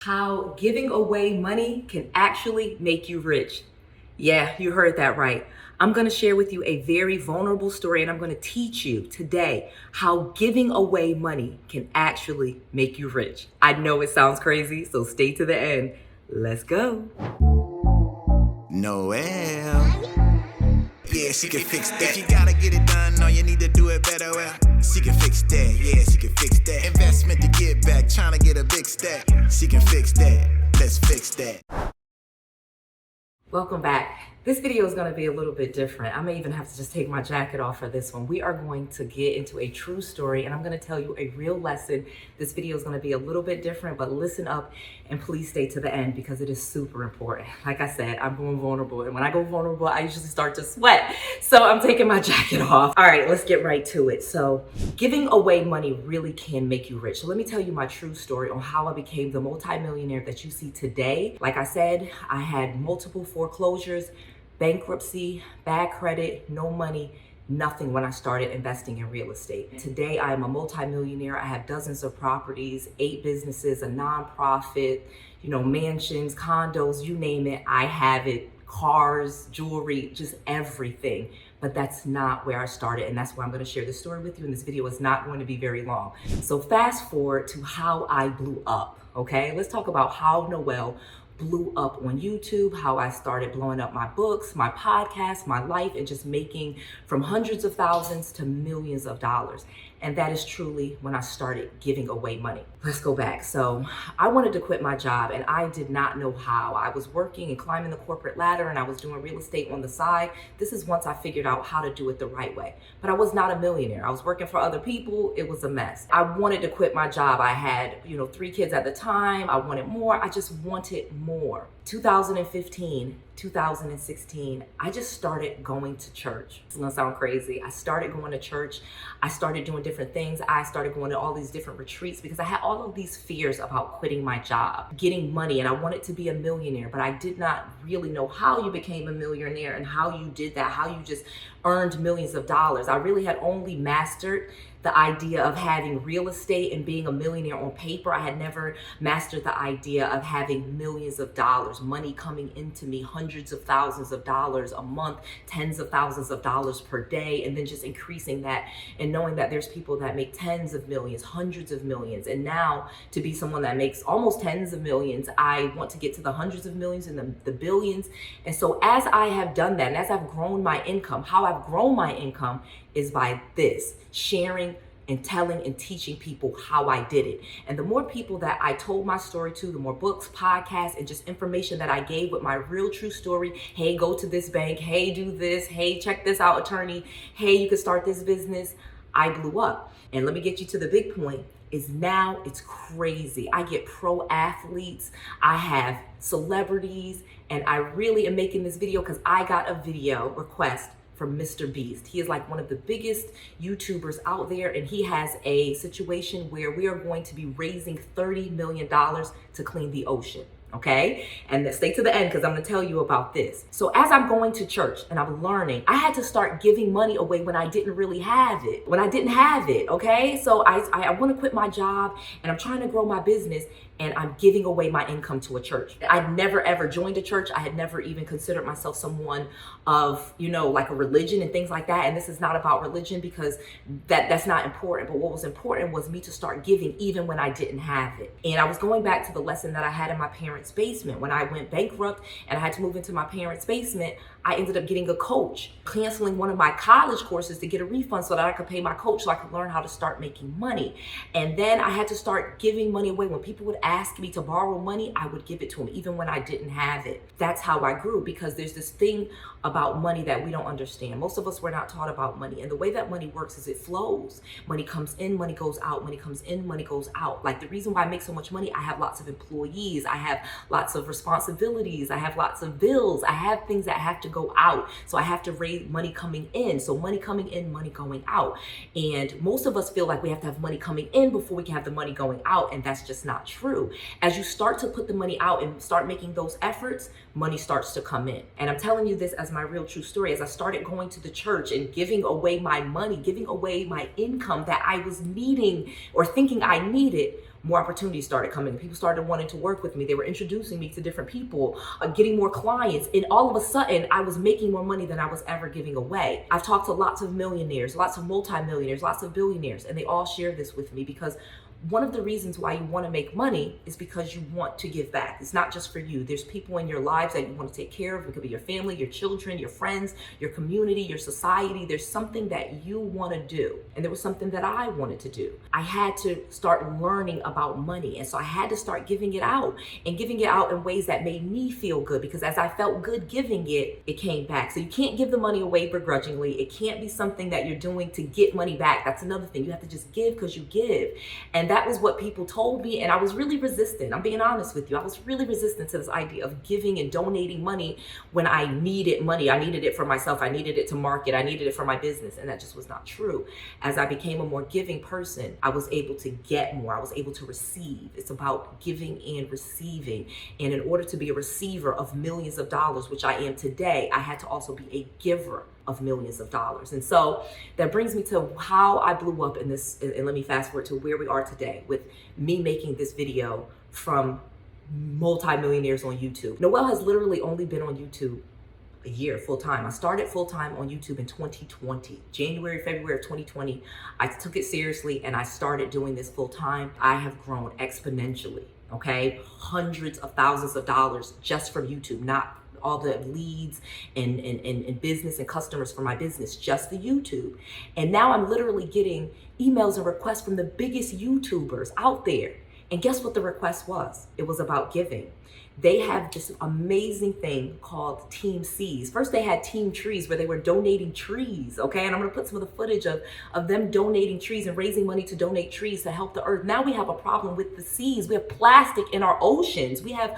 How giving away money can actually make you rich. Yeah, you heard that right. I'm going to share with you a very vulnerable story, and I'm going to teach you today how giving away money can actually make you rich. I know it sounds crazy, so stay to the end. Let's go. Noel. Yeah, she can fix that. If you gotta get it done, all you need to do it better. Well, she can fix that. Yeah, she can fix that. Investment to get back, trying to get a big stack. She can fix that. Let's fix that. Welcome back. This video is going to be a little bit different. I may even have to just take my jacket off for this one. We are going to get into a true story, and I'm going to tell you a real lesson. This video is going to be a little bit different, but listen up and please stay to the end because it is super important. Like I said, I'm going vulnerable, and when I go vulnerable, I usually start to sweat. So I'm taking my jacket off. All right, let's get right to it. So giving away money really can make you rich. So let me tell you my true story on how I became the multimillionaire that you see today. Like I said, I had multiple foreclosures, bankruptcy, bad credit, no money, nothing when I started investing in real estate. Today, I am a multimillionaire. I have dozens of properties, 8 businesses, a nonprofit, mansions, condos, you name it, I have it, cars, jewelry, just everything. But that's not where I started, and that's why I'm going to share this story with you, and this video is not going to be very long. So fast forward to how I blew up, okay? Let's talk about how Noel blew up on YouTube, how I started blowing up my books, my podcast, my life, and just making from hundreds of thousands to millions of dollars. And that is truly when I started giving away money. Let's go back. So I wanted to quit my job and I did not know how. I was working and climbing the corporate ladder and I was doing real estate on the side. This is once I figured out how to do it the right way. But I was not a millionaire. I was working for other people. It was a mess. I wanted to quit my job. I had, 3 kids at the time. I wanted more. I just wanted more. 2015, 2016, I just started going to church. It's gonna sound crazy. I started going to church. I started doing different things. I started going to all these different retreats because I had all of these fears about quitting my job, getting money, and I wanted to be a millionaire, but I did not really know how you became a millionaire and how you did that, how you just earned millions of dollars. I really had only mastered the idea of having real estate and being a millionaire on paper. I had never mastered the idea of having millions of dollars, money coming into me, hundreds of thousands of dollars a month, tens of thousands of dollars per day, and then just increasing that and knowing that there's people that make tens of millions, hundreds of millions. And now to be someone that makes almost tens of millions, I want to get to the hundreds of millions and the billions. And so as I have done that, and as I've grown my income, how I've grown my income is by this, sharing and telling and teaching people how I did it. And the more people that I told my story to, the more books, podcasts, and just information that I gave with my real true story. Hey, go to this bank. Hey, do this. Hey, check this out, attorney. Hey, you can start this business. I blew up. And let me get you to the big point is now it's crazy. I get pro athletes. I have celebrities, and I really am making this video because I got a video request from Mr. Beast. He is like one of the biggest YouTubers out there, and he has a situation where we are going to be raising $30 million to clean the ocean. Okay, and stay to the end because I'm going to tell you about this. So as I'm going to church and I'm learning, I had to start giving money away when I didn't really have it. Okay, so I want to quit my job and I'm trying to grow my business, and I'm giving away my income to a church. I'd never ever joined a church. I had never even considered myself someone of, like a religion and things like that. And this is not about religion because that's not important. But what was important was me to start giving even when I didn't have it. And I was going back to the lesson that I had in my parents' basement. When I went bankrupt and I had to move into my parents' basement, I ended up getting a coach, canceling one of my college courses to get a refund so that I could pay my coach so I could learn how to start making money. And then I had to start giving money away. When people would ask me to borrow money, I would give it to them even when I didn't have it. That's how I grew, because there's this thing about money that we don't understand. Most of us were not taught about money. And the way that money works is it flows. Money comes in, money goes out, money comes in, money goes out. Like the reason why I make so much money, I have lots of employees, I have lots of responsibilities, I have lots of bills, I have things that have to go out. So I have to raise money coming in. So money coming in, money going out. And most of us feel like we have to have money coming in before we can have the money going out. And that's just not true. As you start to put the money out and start making those efforts, money starts to come in. And I'm telling you this as my real true story. As I started going to the church and giving away my money, giving away my income that I was needing or thinking I needed, more opportunities started coming. People started wanting to work with me. They were introducing me to different people, getting more clients. And all of a sudden, I was making more money than I was ever giving away. I've talked to lots of millionaires, lots of multimillionaires, lots of billionaires, and they all share this with me because one of the reasons why you want to make money is because you want to give back. It's not just for you. There's people in your lives that you want to take care of. It could be your family, your children, your friends, your community, your society. There's something that you want to do. And there was something that I wanted to do. I had to start learning about money. And so I had to start giving it out and giving it out in ways that made me feel good, because as I felt good giving it, it came back. So you can't give the money away begrudgingly. It can't be something that you're doing to get money back. That's another thing. You have to just give because you give. And that was what people told me, and I was really resistant. I'm being honest with you. I was really resistant to this idea of giving and donating money when I needed money. I needed it for myself. I needed it to market. I needed it for my business, and that just was not true. As I became a more giving person, I was able to get more. I was able to receive. It's about giving and receiving. And in order to be a receiver of millions of dollars, which I am today, I had to also be a giver of millions of dollars. And so that brings me to how I blew up in this, and let me fast forward to where we are today with me making this video from multimillionaires on YouTube. Noelle has literally only been on YouTube a year full time. I started full time on YouTube in 2020, January, February of 2020. I took it seriously and I started doing this full time. I have grown exponentially, okay? Hundreds of thousands of dollars just from YouTube, not all the leads and business and customers for my business, just the YouTube. And now I'm literally getting emails and requests from the biggest YouTubers out there. And guess what the request was? It was about giving. They have this amazing thing called Team C's. First, they had Team Trees where they were donating trees, okay? And I'm gonna put some of the footage of them donating trees and raising money to donate trees to help the earth. Now we have a problem with the seas. We have plastic in our oceans. We have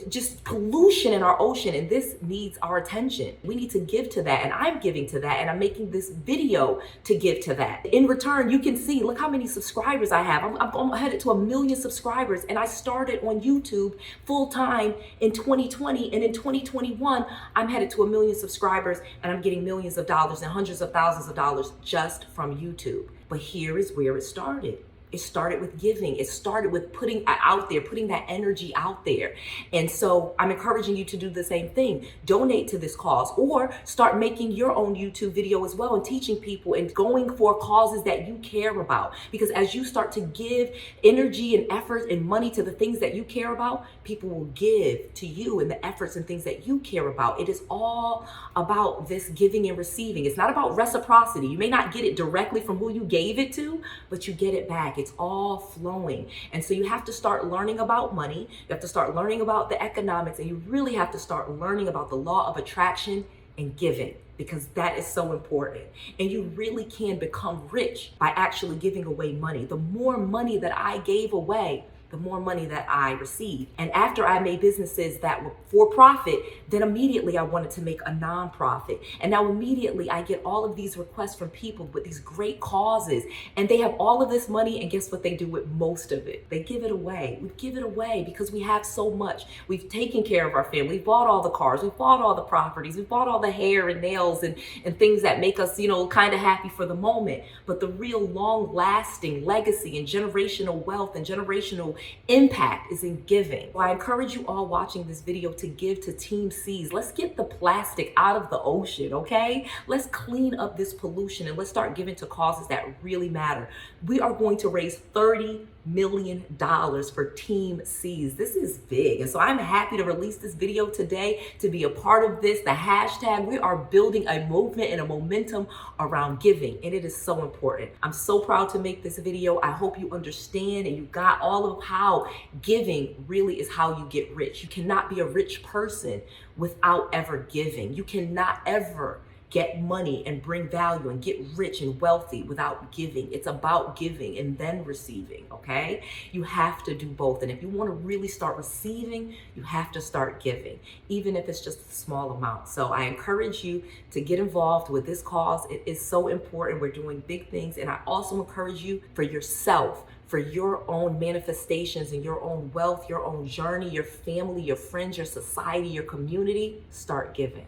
just pollution in our ocean, and this needs our attention. We need to give to that, and I'm giving to that, and I'm making this video to give to that. In return, you can see, look how many subscribers I have. I'm headed to 1 million subscribers, and I started on YouTube full time in 2020, and in 2021, I'm headed to 1 million subscribers, and I'm getting millions of dollars and hundreds of thousands of dollars just from YouTube. But here is where it started. It started with giving. It started with putting out there, putting that energy out there. And so I'm encouraging you to do the same thing. Donate to this cause, or start making your own YouTube video as well and teaching people and going for causes that you care about. Because as you start to give energy and effort and money to the things that you care about, people will give to you and the efforts and things that you care about. It is all about this giving and receiving. It's not about reciprocity. You may not get it directly from who you gave it to, but you get it back. It's all flowing. And so you have to start learning about money. You have to start learning about the economics, and you really have to start learning about the law of attraction and giving, because that is so important. And you really can become rich by actually giving away money. The more money that I gave away, the more money that I received. And after I made businesses that were for profit, then immediately I wanted to make a nonprofit. And now immediately I get all of these requests from people with these great causes, and they have all of this money, and guess what they do with most of it? They give it away. We give it away because we have so much. We've taken care of our family. We've bought all the cars. We've bought all the properties. We've bought all the hair and nails and things that make us, kind of happy for the moment. But the real long-lasting legacy and generational wealth and generational impact is in giving. So I encourage you all watching this video to give to Team C's. Let's get the plastic out of the ocean, okay? Let's clean up this pollution, and let's start giving to causes that really matter. We are going to raise $30 million for Team C's. This is big. And so I'm happy to release this video today to be a part of this. The hashtag, we are building a movement and a momentum around giving, and it is so important. I'm so proud to make this video. I hope you understand and you got all of how giving really is how you get rich. You cannot be a rich person without ever giving. You cannot ever get money and bring value and get rich and wealthy without giving. It's about giving and then receiving, okay? You have to do both. And if you want to really start receiving, you have to start giving, even if it's just a small amount. So I encourage you to get involved with this cause. It is so important. We're doing big things. And I also encourage you for yourself, for your own manifestations and your own wealth, your own journey, your family, your friends, your society, your community, start giving.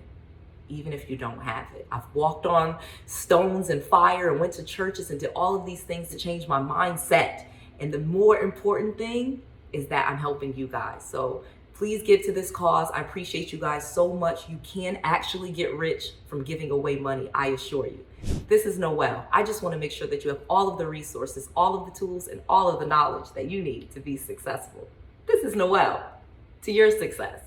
Even if you don't have it. I've walked on stones and fire and went to churches and did all of these things to change my mindset. And the more important thing is that I'm helping you guys. So please give to this cause. I appreciate you guys so much. You can actually get rich from giving away money, I assure you. This is Noelle. I just want to make sure that you have all of the resources, all of the tools, and all of the knowledge that you need to be successful. This is Noelle. To your success.